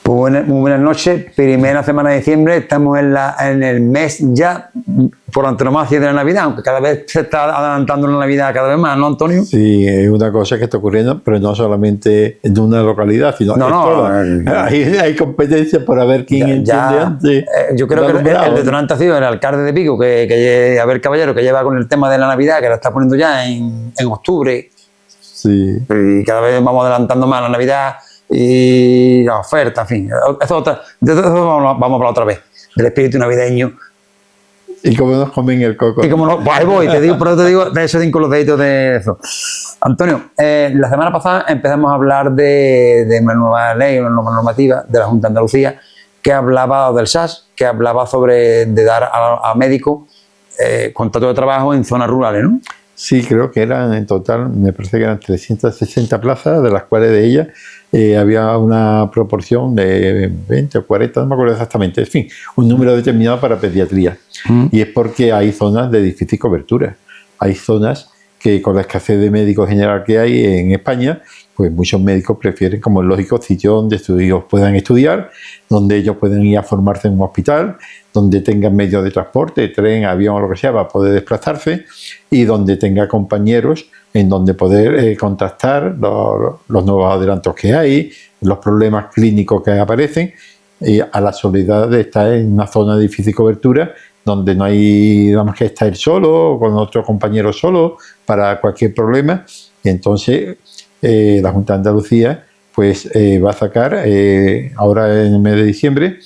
Muy buenas noches. Primera semana de diciembre, estamos en el mes ya por antonomasia de la Navidad, aunque cada vez se está adelantando la Navidad cada vez más, ¿no, Antonio? Sí, es una cosa que está ocurriendo, pero no solamente en una localidad, sino en toda. Hay competencia por ver quién entiende antes. Yo creo que el detonante ha sido el alcalde de Vigo, que Abel Caballero, que lleva con el tema de la Navidad, que la está poniendo ya en octubre. Sí. Y cada vez vamos adelantando más la Navidad y la oferta, en fin. De eso vamos para otra vez, del espíritu navideño. ¿Y cómo nos comen el coco? Y como no, pues ahí voy, te digo de esos 5 los deditos de eso. Antonio, la semana pasada empezamos a hablar de una nueva ley, una nueva normativa de la Junta de Andalucía que hablaba del SAS, que hablaba sobre de dar a médicos contrato de trabajo en zonas rurales, ¿no? Sí, creo que eran en total, me parece que eran 360 plazas, de las cuales de ellas había una proporción de 20 o 40, no me acuerdo exactamente, en fin, un número determinado para pediatría. Y es porque hay zonas de difícil cobertura. Hay zonas que con la escasez de médicos general que hay en España, pues muchos médicos prefieren, como es lógico, sitios donde ellos puedan estudiar, donde ellos pueden ir a formarse en un hospital, donde tengan medios de transporte, tren, avión o lo que sea, para poder desplazarse, y donde tenga compañeros en donde poder contactar los nuevos adelantos que hay, los problemas clínicos que aparecen, y a la soledad de estar en una zona de difícil cobertura, donde no hay nada más que estar solo o con otro compañero solo para cualquier problema. Y entonces la Junta de Andalucía pues va a sacar ahora en el mes de diciembre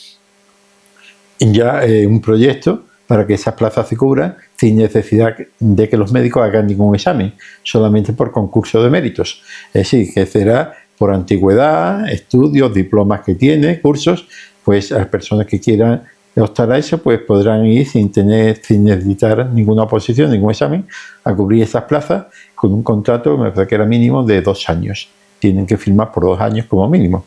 ya un proyecto para que esas plazas se cubran sin necesidad de que los médicos hagan ningún examen, solamente por concurso de méritos. Es decir, que será por antigüedad, estudios, diplomas que tiene, cursos, pues las personas que quieran optar a eso pues podrán ir sin necesitar ninguna oposición, ningún examen, a cubrir esas plazas con un contrato, me parece que era mínimo de 2 años. Tienen que firmar por 2 años como mínimo.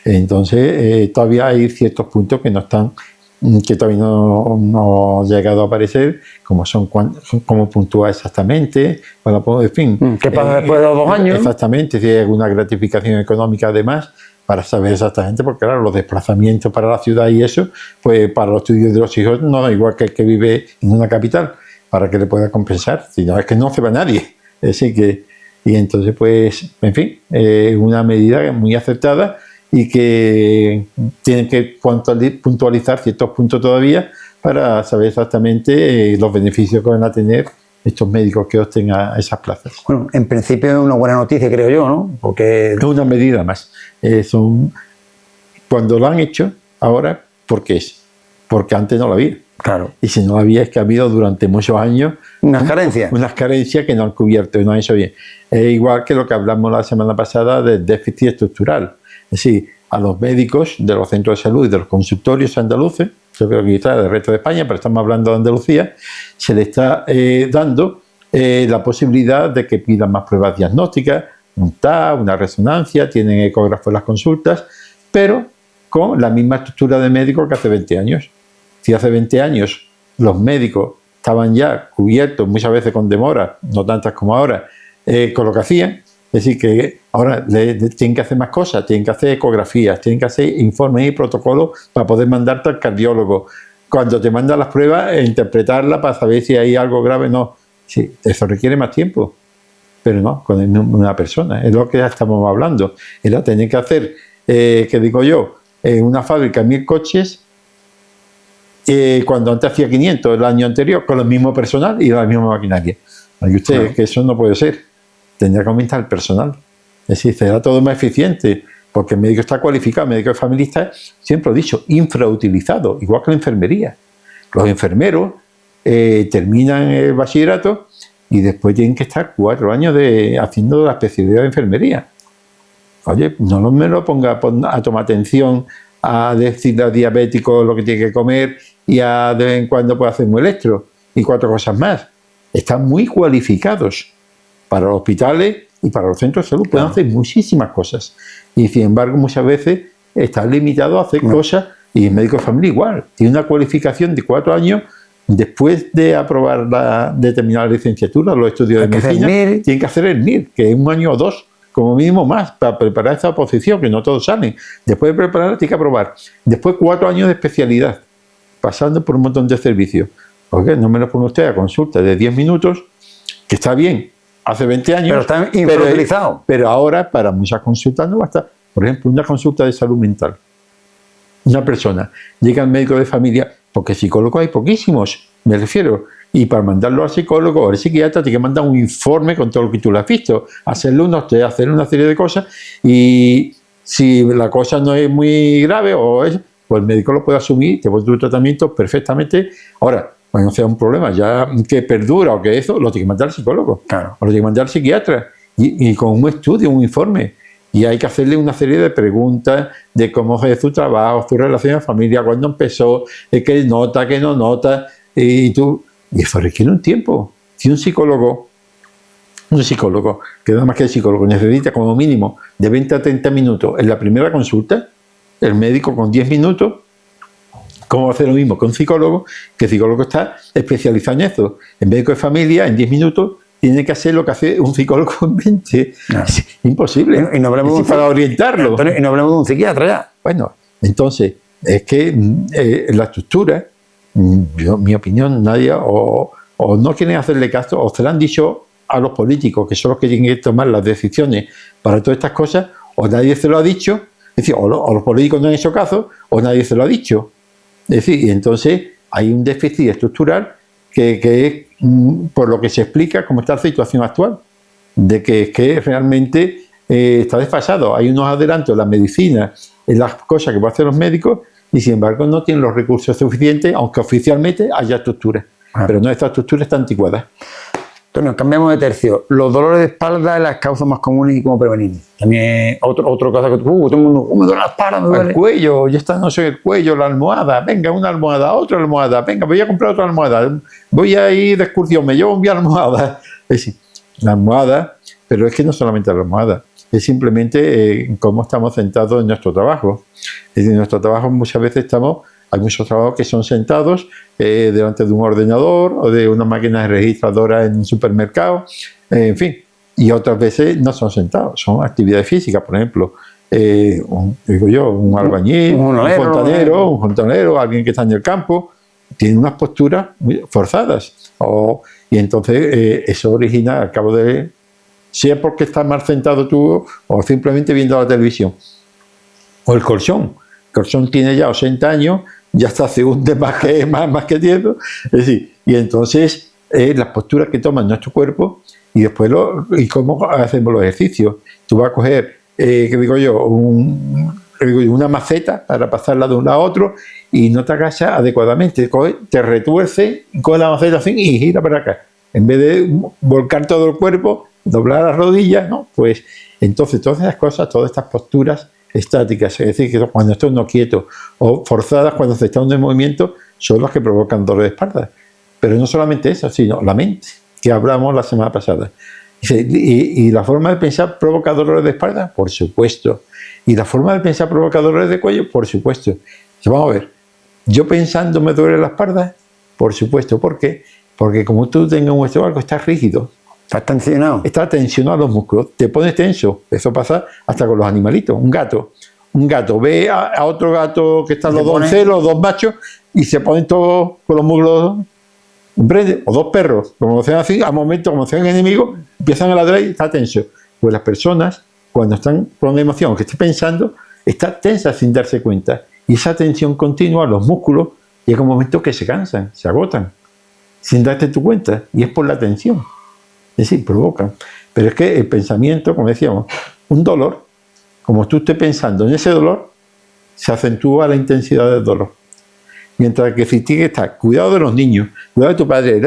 Entonces todavía hay ciertos puntos que no están, que todavía no ha llegado a aparecer, como son cómo puntúa exactamente, bueno, en fin. ¿Qué pasa después de los 2 años? Exactamente, si hay alguna gratificación económica además, para saber exactamente, porque claro, los desplazamientos para la ciudad y eso, pues para los estudios de los hijos no es igual que el que vive en una capital, para que le pueda compensar, sino es que no se va nadie. Es decir que, y entonces pues, en fin, una medida muy acertada y que tienen que puntualizar ciertos puntos todavía para saber exactamente los beneficios que van a tener estos médicos que opten a esas plazas. Bueno, en principio es una buena noticia, creo yo, ¿no? Porque es una medida más. Cuando lo han hecho, ahora, ¿por qué es? Porque antes no lo había. Claro. Y si no lo había, es que ha habido durante muchos años unas carencias. Unas carencias que no han cubierto y no han hecho bien. Es igual que lo que hablamos la semana pasada del déficit estructural. Es decir, a los médicos de los centros de salud y de los consultorios andaluces, yo creo que quizás del resto de España, pero estamos hablando de Andalucía, se le está dando la posibilidad de que pidan más pruebas diagnósticas, un TAC, una resonancia, tienen ecógrafos en las consultas, pero con la misma estructura de médicos que hace 20 años. Si hace 20 años los médicos estaban ya cubiertos, muchas veces con demora, no tantas como ahora, con lo que hacían, es decir, que ahora tienen que hacer más cosas, tienen que hacer ecografías, tienen que hacer informes y protocolos para poder mandarte al cardiólogo. Cuando te mandan las pruebas, interpretarlas para saber si hay algo grave o no. Sí, eso requiere más tiempo, pero no, con una persona. Es lo que ya estamos hablando. Era tener que hacer, que digo yo, en una fábrica 1000 coches, cuando antes hacía 500 el año anterior, con el mismo personal y la misma maquinaria. Hay ustedes claro. Que eso no puede ser. Tendría que aumentar el personal. Es decir, será todo más eficiente, porque el médico está cualificado, el médico de familia siempre lo he dicho, infrautilizado, igual que la enfermería. Los enfermeros terminan el bachillerato y después tienen que estar 4 años haciendo la especialidad de enfermería. Oye, no me lo ponga a tomar atención, a decirle al diabético lo que tiene que comer y de vez en cuando puede hacer un electro y 4 cosas más. Están muy cualificados para los hospitales y para los centros de salud. Pueden hacer muchísimas cosas. Y sin embargo, muchas veces están limitados a hacer cosas, y el médico de familia igual. Tiene una cualificación de 4 años después de aprobar de terminar la licenciatura, los estudios de medicina, tienen que hacer el MIR, que es 1 año o 2, como mínimo más, para preparar esta oposición, que no todos salen. Después de preparar, tienes que aprobar. Después 4 años de especialidad, pasando por un montón de servicios. Porque no me lo pone usted a consulta de 10 minutos, que está bien, hace 20 años. Pero está infrautilizado. Pero ahora, para muchas consultas no basta. Por ejemplo, una consulta de salud mental. Una persona llega al médico de familia, porque psicólogos hay poquísimos, me refiero, y para mandarlo al psicólogo o al psiquiatra tiene que mandar un informe con todo lo que tú le has visto, hacerle hacerle una serie de cosas, y si la cosa no es muy grave, pues el médico lo puede asumir, te pone tu tratamiento perfectamente. Ahora, cuando sea un problema ya que perdura o que eso, lo tiene que mandar al psicólogo, Claro. o lo tiene que mandar al psiquiatra, y con un estudio, un informe. Y hay que hacerle una serie de preguntas de cómo es su trabajo, su relación de familia, cuándo empezó, qué nota, qué no nota, y eso requiere un tiempo. Si un psicólogo, que nada más que el psicólogo, necesita como mínimo de 20 a 30 minutos en la primera consulta, el médico con 10 minutos, ¿cómo va a hacer lo mismo con un psicólogo? Que el psicólogo está especializado en eso. El médico de familia, en 10 minutos, tiene que hacer lo que hace un psicólogo en 20. No. Es imposible. Y no hablemos para orientarlo. Antonio, y no hablemos de un psiquiatra ya. Bueno, entonces, es que la estructura, mi opinión, nadie o no quieren hacerle caso, o se lo han dicho a los políticos, que son los que tienen que tomar las decisiones para todas estas cosas, o nadie se lo ha dicho, es decir, o los políticos no han hecho caso, o nadie se lo ha dicho. Es decir, y entonces hay un déficit estructural que es por lo que se explica cómo está la situación actual, de que realmente está desfasado. Hay unos adelantos en la medicina, en las cosas que pueden hacer los médicos, y sin embargo no tienen los recursos suficientes, aunque oficialmente haya estructuras. Pero no, esta estructura está anticuada. Entonces, cambiamos de tercio. Los dolores de espalda, las causas más comunes y cómo prevenir. También otro caso que todo el mundo, me duele la espalda, me duele. El cuello, ya está, no sé, el cuello, la almohada, venga, una almohada, otra almohada, venga, voy a comprar otra almohada, voy a ir de excursión, me llevo mi almohada. Es decir, la almohada, pero es que no solamente la almohada, es simplemente cómo estamos sentados en nuestro trabajo. Es decir, en nuestro trabajo muchas veces hay muchos trabajos que son sentados delante de un ordenador o de una máquina registradora en un supermercado, en fin, y otras veces no son sentados, son actividades físicas, por ejemplo, un albañil, un fontanero, alguien que está en el campo, tiene unas posturas muy forzadas, y entonces eso origina, al cabo de, sea porque estás mal sentado tú o simplemente viendo la televisión. O el colchón. El colchón tiene ya 80 años, ya está se hunde más que tiempo. Es decir, y entonces las posturas que toma nuestro cuerpo y después y cómo hacemos los ejercicios. Tú vas a coger, una maceta para pasarla de un lado a otro y no te agachas adecuadamente. Te retuerce, coge la maceta así y gira para acá. En vez de volcar todo el cuerpo, doblar las rodillas, ¿no? Pues entonces todas esas cosas, todas estas posturas estáticas, es decir, que cuando estoy no quieto, o forzadas cuando se está en movimiento, son las que provocan dolor de espalda. Pero no solamente eso, sino la mente, que hablamos la semana pasada. ¿Y la forma de pensar provoca dolores de espalda? Por supuesto. ¿Y la forma de pensar provoca dolores de cuello? Por supuesto. Vamos a ver, yo pensando me duele la espalda, por supuesto. ¿Por qué? Porque como tú tengas un estómago, estás rígido. ¿Estás tensionado? Está tensionado los músculos, te pones tenso. Eso pasa hasta con los animalitos. Un gato ve a otro gato que están los dos celos, dos machos, y se ponen todos con los músculos. O dos perros, como sean así, al momento, como sean enemigos, empiezan a ladrar y está tenso. Pues las personas, cuando están con una emoción que esté pensando, está tensa sin darse cuenta. Y esa tensión continua, los músculos, llega un momento que se cansan, se agotan, sin darte tu cuenta. Y es por la tensión. Es decir, provocan. Pero es que el pensamiento, como decíamos, un dolor, como tú estés pensando en ese dolor, se acentúa la intensidad del dolor. Mientras que si tienes que estar, cuidado de los niños, cuidado de tu padre,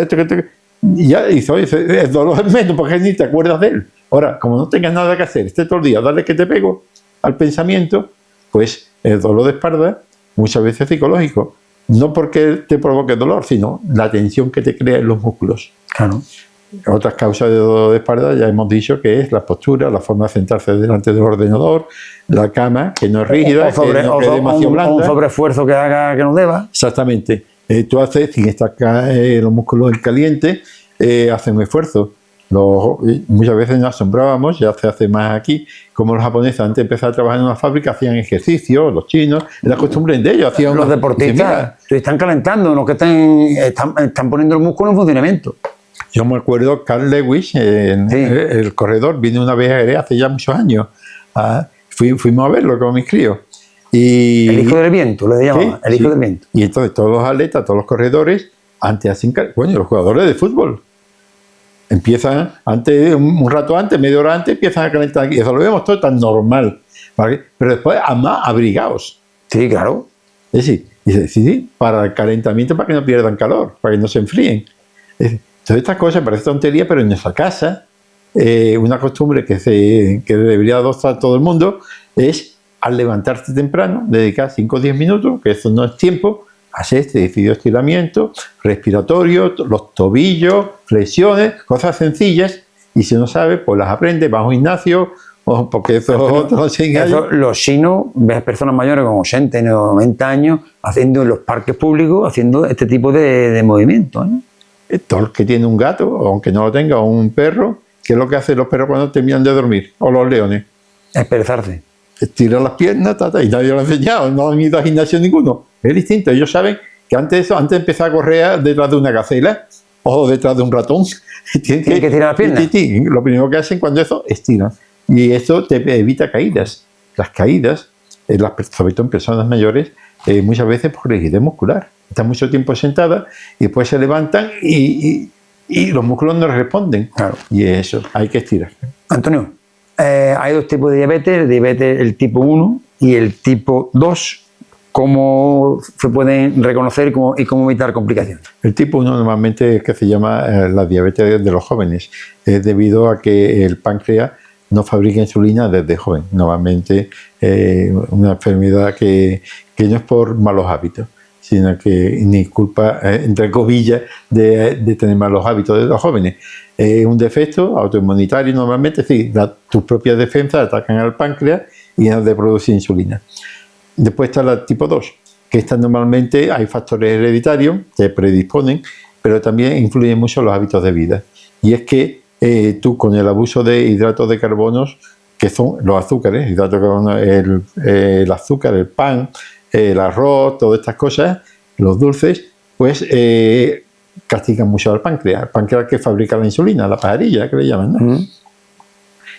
y ya dice, oye, el dolor es menos porque ni te acuerdas de él. Ahora, como no tengas nada que hacer, esté todo el día, dale que te pego al pensamiento, pues el dolor de espalda muchas veces es psicológico. No porque te provoque dolor, sino la tensión que te crea en los músculos. Claro. Otras causas de dolor de espalda ya hemos dicho que es la postura, la forma de sentarse delante del ordenador, la cama, que no es rígida, que no es demasiado blanda. Un sobreesfuerzo que haga que no deba. Exactamente. Tú haces, sin estar los músculos en caliente, hacen un esfuerzo. Muchas veces nos asombrábamos, ya se hace más aquí, como los japoneses antes de empezar a trabajar en una fábrica hacían ejercicio, los chinos, era costumbre de ellos. Hacían Los deportistas se están calentando, no que están poniendo el músculo en funcionamiento. Yo me acuerdo, Carl Lewis, el corredor, vino una vez a Jerez hace ya muchos años. Fuimos a verlo con mis críos. Y, el hijo del viento, le llamaban, el hijo del viento. Y entonces todos los atletas, todos los corredores, antes hacen, bueno, los jugadores de fútbol, empiezan antes, un rato antes, media hora antes, empiezan a calentar. Y eso lo vemos todo tan normal. ¿Vale? Pero después, además, abrigados. Sí, claro. Es decir, sí, para el calentamiento, para que no pierdan calor, para que no se enfríen. Entonces, estas cosas parecen tontería, pero en nuestra casa, una costumbre que debería adoptar todo el mundo es, al levantarte temprano, dedicar 5 o 10 minutos, que eso no es tiempo, hacer este estiramiento respiratorio, los tobillos, flexiones, cosas sencillas, y si no sabe, pues las aprende, va a un gimnasio, porque eso los chinos, ves personas mayores con 80 y 90 años haciendo en los parques públicos, haciendo este tipo de movimientos, ¿no? Todo el que tiene un gato, aunque no lo tenga, o un perro, ¿qué es lo que hacen los perros cuando terminan de dormir? O los leones. Esperezarse. Estirar las piernas, y nadie lo ha enseñado, no han ido al gimnasio ninguno. Es distinto, ellos saben que antes de empezar a correr detrás de una gacela o detrás de un ratón, tienen que tirar las piernas. Lo primero que hacen cuando eso, estiran. Y eso te evita caídas. Las caídas, sobre todo en personas mayores, muchas veces por rigidez muscular. Están mucho tiempo sentadas y después se levantan y los músculos no responden. Claro. Y eso, hay que estirar. Antonio, hay dos tipos de diabetes, el tipo 1 y el tipo 2. ¿Cómo se pueden reconocer y cómo evitar complicaciones? El tipo 1 normalmente es que se llama la diabetes de los jóvenes. Es debido a que el páncreas no fabrica insulina desde joven. Normalmente una enfermedad que no es por malos hábitos, sino que ni culpa, entre comillas, de tener malos hábitos de los jóvenes. Es un defecto autoinmunitario normalmente, sí, tus propias defensas atacan al páncreas y dejan de producir insulina. Después está la tipo 2, que esta normalmente hay factores hereditarios que predisponen, pero también influyen mucho los hábitos de vida. Y es que tú con el abuso de hidratos de carbonos, que son los azúcares, hidratos de carbono, el azúcar, el pan, el arroz, todas estas cosas, los dulces, pues castigan mucho al páncreas. El páncreas que fabrica la insulina, la pajarilla que le llaman, ¿no?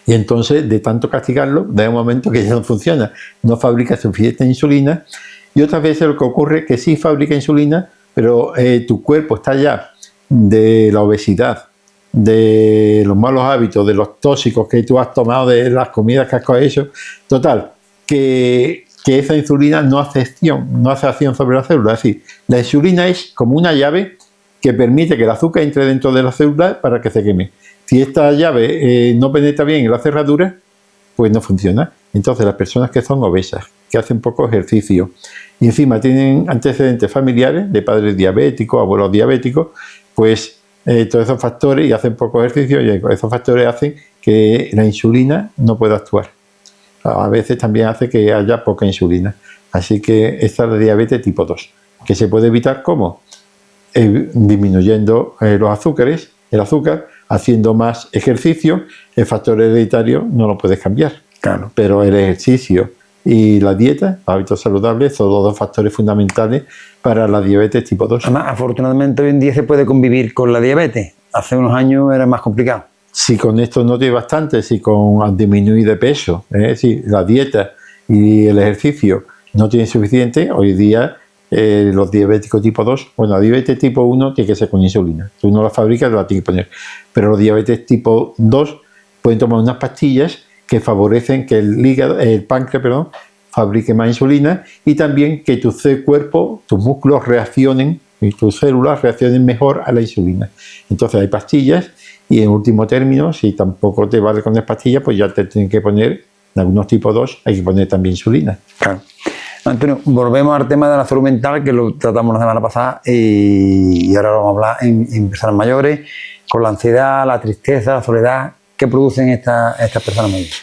Y entonces, de tanto castigarlo, da un momento que ya no funciona, no fabrica suficiente insulina. Y otras veces lo que ocurre es que sí fabrica insulina, pero tu cuerpo está ya de la obesidad, de los malos hábitos, de los tóxicos que tú has tomado, de las comidas que has hecho. Total, que esa insulina no hace acción sobre la célula. Es decir, la insulina es como una llave que permite que el azúcar entre dentro de la célula para que se queme. Si esta llave no penetra bien en la cerradura, pues no funciona. Entonces las personas que son obesas, que hacen poco ejercicio y encima tienen antecedentes familiares de padres diabéticos, abuelos diabéticos, pues todos esos factores, y hacen poco ejercicio, y esos factores hacen que la insulina no pueda actuar. A veces también hace que haya poca insulina. Así que esta es la diabetes tipo 2, que se puede evitar ¿cómo? Disminuyendo el azúcar, haciendo más ejercicio. El factor hereditario no lo puedes cambiar. Claro. Pero el ejercicio y la dieta, hábitos saludables, son los dos factores fundamentales para la diabetes tipo 2. Además, afortunadamente hoy en día se puede convivir con la diabetes. Hace unos años era más complicado. Si con esto no tiene bastante, si con disminuir de peso, si la dieta y el ejercicio no tienen suficiente, hoy día los diabéticos tipo 2, bueno, la diabetes tipo 1 tiene que ser con insulina. Tú no la fabricas, la tienes que poner. Pero los diabetes tipo 2 pueden tomar unas pastillas que favorecen que el páncreas, fabrique más insulina, y también que tu cuerpo, tus músculos reaccionen y tus células reaccionen mejor a la insulina. Entonces hay pastillas, y en último término, si tampoco te vale con las pastillas, pues ya te tienen que poner, en algunos tipos 2, hay que poner también insulina. Claro. Antonio, volvemos al tema de la salud mental, que lo tratamos la semana pasada, y ahora vamos a hablar en personas mayores, con la ansiedad, la tristeza, la soledad. ¿Qué producen estas personas mayores?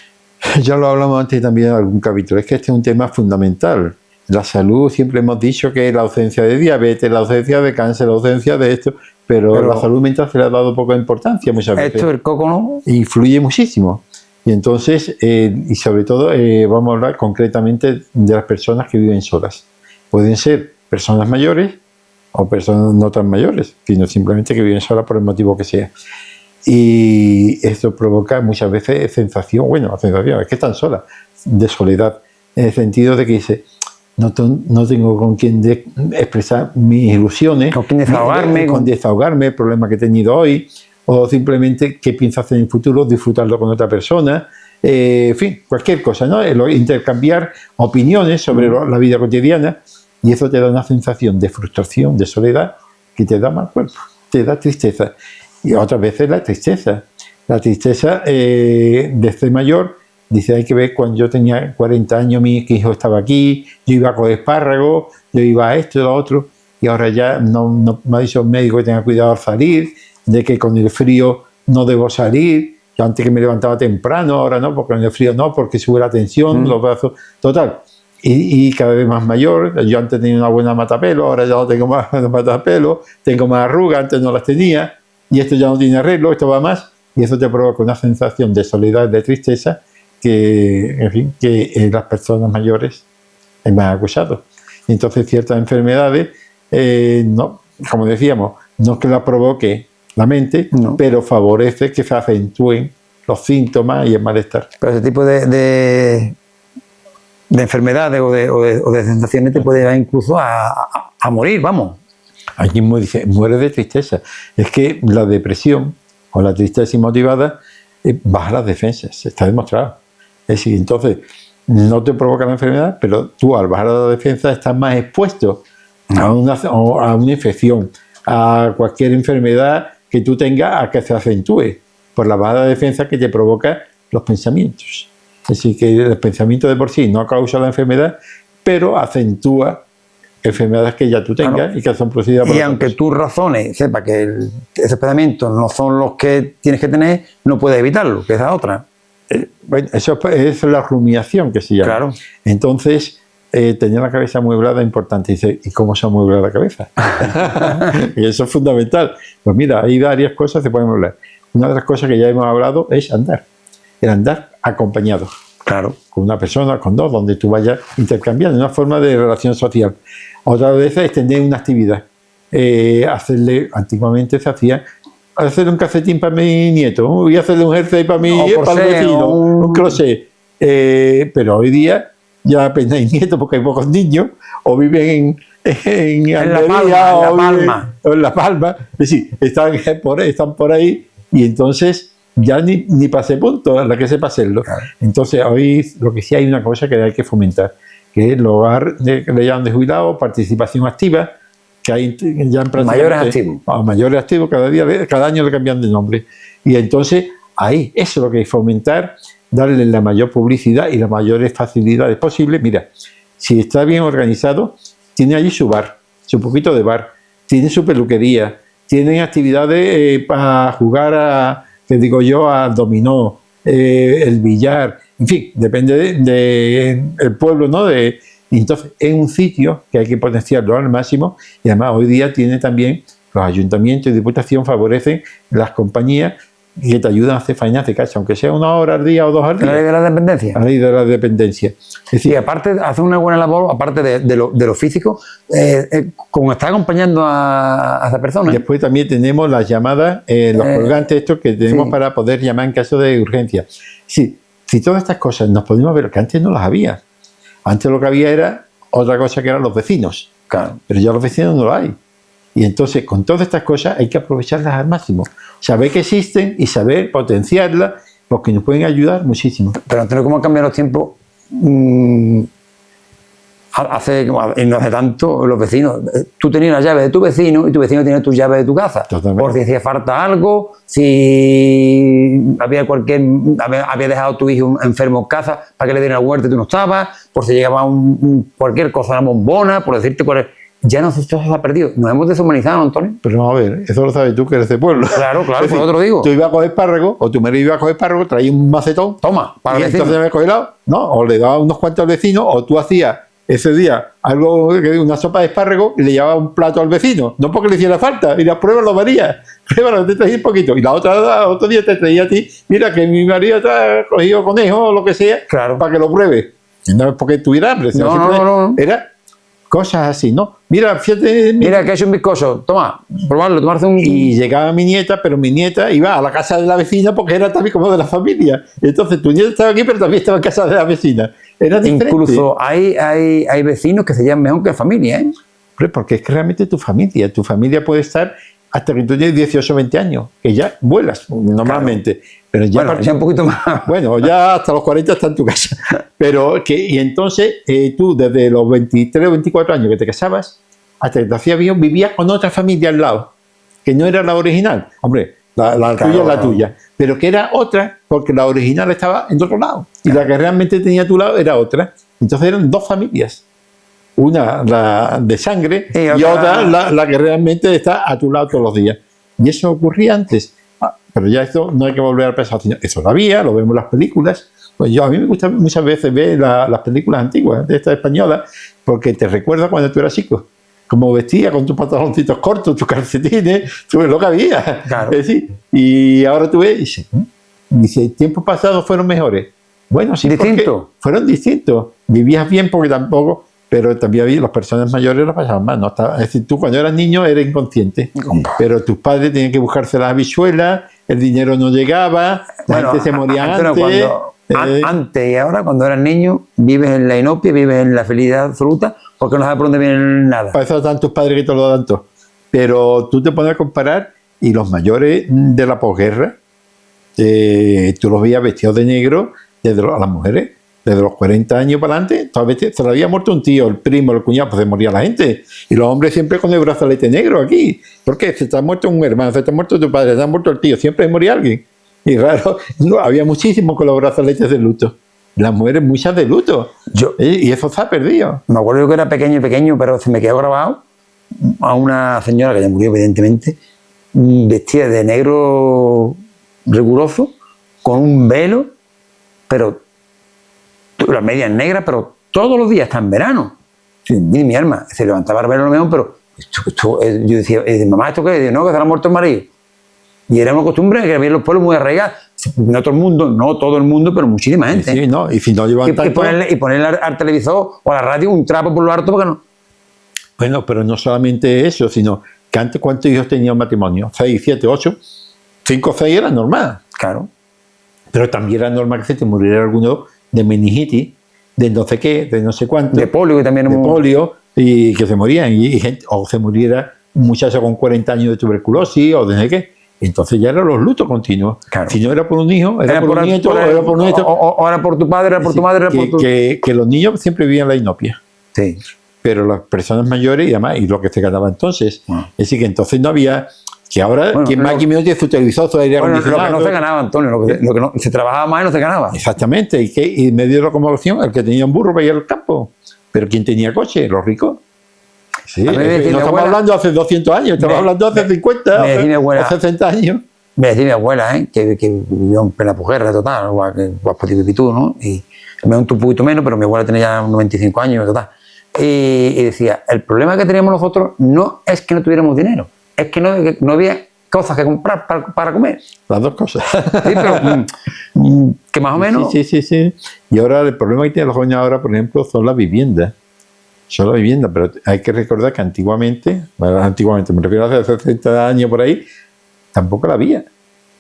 Ya lo hablamos antes también en algún capítulo. Es que este es un tema fundamental. La salud, siempre hemos dicho que la ausencia de diabetes, la ausencia de cáncer, la ausencia de esto, pero la salud mental se le ha dado poca importancia muchas veces. Esto, el coco, ¿no? Influye muchísimo. Y entonces, y sobre todo, vamos a hablar concretamente de las personas que viven solas. Pueden ser personas mayores o personas no tan mayores, sino simplemente que viven solas por el motivo que sea. Y esto provoca muchas veces sensación, es que están solas, de soledad, en el sentido de que dice, no tengo con quien expresar mis ilusiones, con quien desahogarme, con desahogarme, el problema que he tenido hoy, o simplemente qué pienso hacer en el futuro, disfrutarlo con otra persona, en fin, cualquier cosa, ¿no? Intercambiar opiniones sobre la vida cotidiana, y eso te da una sensación de frustración, de soledad, que te da mal cuerpo, te da tristeza. Y otras veces la tristeza de ser mayor, dice, hay que ver cuando yo tenía 40 años, mi hijo estaba aquí, yo iba a coger espárragos, yo iba a esto y lo otro, y ahora ya no me ha dicho el médico que tenga cuidado al salir, de que con el frío no debo salir, yo antes que me levantaba temprano, ahora no, porque con el frío no, porque sube la tensión, los brazos, total. Y cada vez más mayor, yo antes tenía una buena matapelo, ahora ya no tengo más matapelo, tengo más arrugas, antes no las tenía, y esto ya no tiene arreglo, esto va más, y eso te provoca una sensación de soledad, de tristeza, que, en fin, que en las personas mayores es más acusado. Entonces ciertas enfermedades, no, como decíamos, no es que la provoque la mente, pero favorece que se acentúen los síntomas y el malestar. Pero ese tipo de enfermedades o de sensaciones te puede llevar incluso a morir, vamos. Aquí dice, muere de tristeza. Es que la depresión o la tristeza inmotivada baja las defensas, está demostrado. Es decir, entonces no te provoca la enfermedad, pero tú al bajar la defensa estás más expuesto a una infección, a cualquier enfermedad que tú tengas, a que se acentúe por la baja defensa que te provoca los pensamientos. Es decir, que el pensamiento de por sí no causa la enfermedad, pero acentúa enfermedades que ya tú tengas y que son producidas por y aunque tú razones, sepa que esos pensamientos no son los que tienes que tener, no puedes evitarlo, que esa otra. Bueno, eso es la rumiación que se llama. Claro. Entonces, tener la cabeza amueblada es importante. Dice, ¿y cómo se amuebla la cabeza? Y eso es fundamental. Pues mira, hay varias cosas que podemos hablar. Una de las cosas que ya hemos hablado es andar. El andar acompañado. Claro. Con una persona, con dos, donde tú vayas intercambiando, una forma de relación social. Otra vez es tener una actividad. Antiguamente se hacía hacer un calcetín para mi nieto, voy a hacerle un jersey para para el vecino, un crochet. Pero hoy día ya apenas hay nietos porque hay pocos niños, o viven en La Palma. O en La Palma. Es decir, están por ahí, y entonces ya ni pasé punto a la que sepa hacerlo. Claro. Entonces hoy lo que sí hay una cosa que hay que fomentar, que es el hogar que le llaman de jubilados, participación activa, que hay ya en mayores activos. Mayores activos, cada año le cambian de nombre. Y entonces ahí, eso es lo que hay que fomentar, darle la mayor publicidad y las mayores facilidades posibles. Mira, si está bien organizado, tiene allí su bar, su poquito de bar, tiene su peluquería, tienen actividades para jugar al dominó, el billar, en fin, depende del pueblo, ¿no? Entonces, es un sitio que hay que potenciarlo al máximo, y además hoy día tiene también, los ayuntamientos y diputación favorecen las compañías que te ayudan a hacer faenas de casa, aunque sea 1 hora al día o 2 al día. La ley de la dependencia. La ley de la dependencia. Es decir, aparte de hacer una buena labor, aparte de lo físico, como está acompañando a esa persona. Después también tenemos las llamadas, los colgantes estos que tenemos para poder llamar en caso de urgencia. Sí, si todas estas cosas nos podemos ver, que antes no las había. Antes lo que había era otra cosa, que eran los vecinos. Claro. Pero ya los vecinos no lo hay. Y entonces, con todas estas cosas hay que aprovecharlas al máximo. Saber que existen y saber potenciarlas, porque nos pueden ayudar muchísimo. Pero antes de cómo han cambiado los tiempos, y no hace tanto, los vecinos, tú tenías la llave de tu vecino y tu vecino tenía tu llave de tu casa. Totalmente. Por si hacía falta algo, si había dejado a tu hijo enfermo en casa para que le diera la huerta y tú no estabas, por si llegaba cualquier cosa, una bombona, por decirte cuál es. Ya no sé si eso se ha perdido. Nos hemos deshumanizado, Antonio. Pero vamos a ver, eso lo sabes tú, que eres de pueblo. Claro, es decir, por eso te lo digo. Tú ibas a coger espárragos, o tu marido iba a coger espárragos, traía un macetón. Toma, para y el vecino. entonces me cogelado, ¿no? O le dabas unos cuantos al vecino, o tú hacías ese día una sopa de espárrago y le llevaba un plato al vecino, no porque le hiciera falta, y la prueba lo varía, pruébalo, te traía un poquito, y otro día te traía a ti, mira que mi marido te ha cogido conejo o lo que sea, Claro. para que lo pruebe. Y no es porque tuviera hambre, sino No. era cosas así, ¿no? Mira, fíjate, Mira que ha hecho un bizcocho. Toma, probarlo, tomarse un... y llegaba mi nieta, pero mi nieta iba a la casa de la vecina porque era también como de la familia. Entonces tu nieta estaba aquí, pero también estaba en casa de la vecina. Era diferente. Incluso hay vecinos que se llaman mejor que familia, ¿eh? Porque es que realmente tu familia puede estar hasta que tú tienes 18 o 20 años, que ya vuelas normalmente. Claro. Pero ya, bueno, ya un poquito más. Bueno, ya hasta los 40 está en tu casa. Y entonces tú desde los 23 o 24 años que te casabas, hasta que te hacías viejo, vivías con otra familia al lado, que no era la original. Hombre, la tuya es la tuya, pero que era otra porque la original estaba en otro lado. Y la que realmente tenía a tu lado era otra. Entonces eran dos familias. Una, la de sangre, y otra, la que realmente está a tu lado todos los días. Y eso ocurría antes. Pero ya esto no hay que volver a pensar. Eso lo había, lo vemos en las películas. Pues a mí me gusta muchas veces ver las películas antiguas, de estas españolas, porque te recuerda cuando tú eras chico. Como vestía, con tus pantaloncitos cortos, tus calcetines, tú ves lo que había. Claro. Es decir, y ahora tú ves, dice, tiempos pasados fueron mejores. Bueno, sí, distinto. Fueron distintos. Vivías bien porque tampoco... Pero también las personas mayores lo pasaban mal, ¿no? Es decir, tú cuando eras niño eras inconsciente, pero tus padres tenían que buscarse las habichuelas, el dinero no llegaba, la gente se moría antes. Antes y ahora, cuando eras niño, vives en la inopia, vives en la felicidad absoluta, porque no sabes por dónde viene nada. Para eso dan tus padres que te lo dan todo. Pero tú te pones a comparar y los mayores de la posguerra, tú los veías vestidos de negro, desde a las mujeres. Desde los 40 años para adelante, todavía se le había muerto un tío, el primo, el cuñado, pues se moría la gente. Y los hombres siempre con el brazalete negro aquí. ¿Por qué? Se te ha muerto un hermano, se te ha muerto tu padre, se te ha muerto el tío, siempre moría alguien. Y raro, no, había muchísimos con los brazaletes de luto. Las mujeres muchas de luto. Y eso se ha perdido. Me acuerdo yo que era pequeño, pero se me quedó grabado a una señora que ya murió, evidentemente, vestida de negro riguroso, con un velo, pero... las medias negras, pero todos los días, hasta en verano. Mi alma se levantaba el verano mejor, pero yo decía, mamá, ¿esto qué es? No, que se le ha muerto el marido. Y era una costumbre que había en los pueblos muy arraigados. No todo el mundo, no todo el mundo, pero muchísima gente. Sí, no, y si no llevan tanto... Y ponerle al televisor o a la radio un trapo por lo harto, porque no. Bueno, pero no solamente eso, sino que antes, ¿cuántos hijos tenía un matrimonio? 6, 7, 8, 5 o 6 era normal. Claro. Pero también era normal que se te muriera alguno de meningitis, de no sé qué, de no sé cuánto. De polio, que también... De polio, y que se morían. Y gente, o se muriera un muchacho con 40 años de tuberculosis, o de no sé qué. Entonces ya eran los lutos continuos. Claro. Si no era por un hijo, era por un nieto, era por un nieto. O era por tu padre, era por tu madre, era por tu... Que los niños siempre vivían la inopia. Sí. Pero las personas mayores, y además, y lo que se ganaba entonces. Es decir, que entonces no había... Que ahora, bueno, quien más que menos tiene su televisor, su aire acondicionado. Lo que no se ganaba, Antonio, lo que no, se trabajaba más y no se ganaba. Exactamente, y medio de locomoción, el que tenía un burro para ir al campo. Pero ¿quién tenía coche? Los ricos. Sí, no estamos hablando hace 200 años, estamos hablando hace 50 o 60 años. Me decía mi abuela, que vivió en plena posguerra total, igual que tú, ¿no? Y me un poquito menos, pero mi abuela tenía ya 95 años, total. Y decía, el problema que teníamos nosotros no es que no tuviéramos dinero, es que no había cosas que comprar para comer. Las dos cosas. Sí, pero que más o menos... Sí. Y ahora el problema que tienen los jóvenes ahora, por ejemplo, son las viviendas. Son las viviendas, pero hay que recordar que antiguamente, me refiero a hace 60 años por ahí, tampoco la había.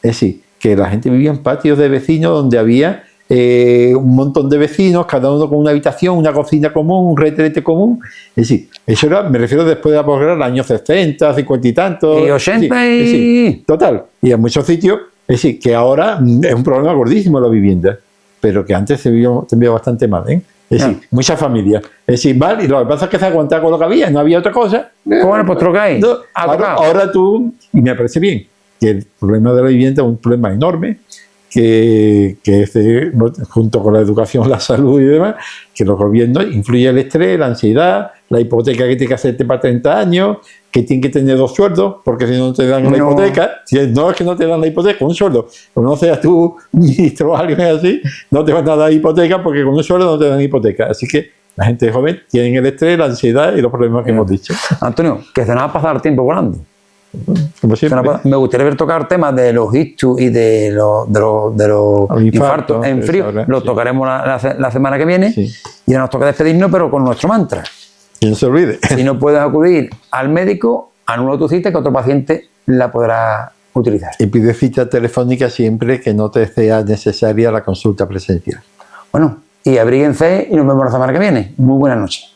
Es decir, que la gente vivía en patios de vecinos donde había un montón de vecinos, cada uno con una habitación, una cocina común, un retrete común. Es decir, eso era, me refiero después de la posguerra, los años 60, 50 y tantos. Y 80 y... Es decir, total. Y en muchos sitios, es decir, que ahora es un problema gordísimo la vivienda, pero que antes se vivía bastante mal, ¿eh? Es decir, muchas familias. Es decir, mal, y lo que pasa es que se aguantaba con lo que había, no había otra cosa. Bueno, pues trocáis. No, ahora tú, y me parece bien, que el problema de la vivienda es un problema enorme, que junto con la educación, la salud y demás, que los gobiernos influye el estrés, la ansiedad, la hipoteca que tiene que hacerte para 30 años, que tiene que tener 2 sueldos, porque si no te dan la hipoteca, si no es que no te dan la hipoteca, un sueldo, o no seas tú ministro o alguien así, no te van a dar hipoteca porque con un sueldo no te dan hipoteca. Así que La gente joven tiene el estrés, la ansiedad y los problemas que hemos dicho. Antonio, que se nos va a pasar el tiempo volando. Como siempre. Me gustaría ver tocar temas de los ictus y de los infartos en frío. ahora, Lo sí. tocaremos la semana que viene. Sí. Y ahora nos toca despedirnos, pero con nuestro mantra. Que no se olvide. Si no puedes acudir al médico, anula tu cita que otro paciente la podrá utilizar. Y pide cita telefónica siempre que no te sea necesaria la consulta presencial. Bueno, y abríguense y nos vemos la semana que viene. Muy buenas noches.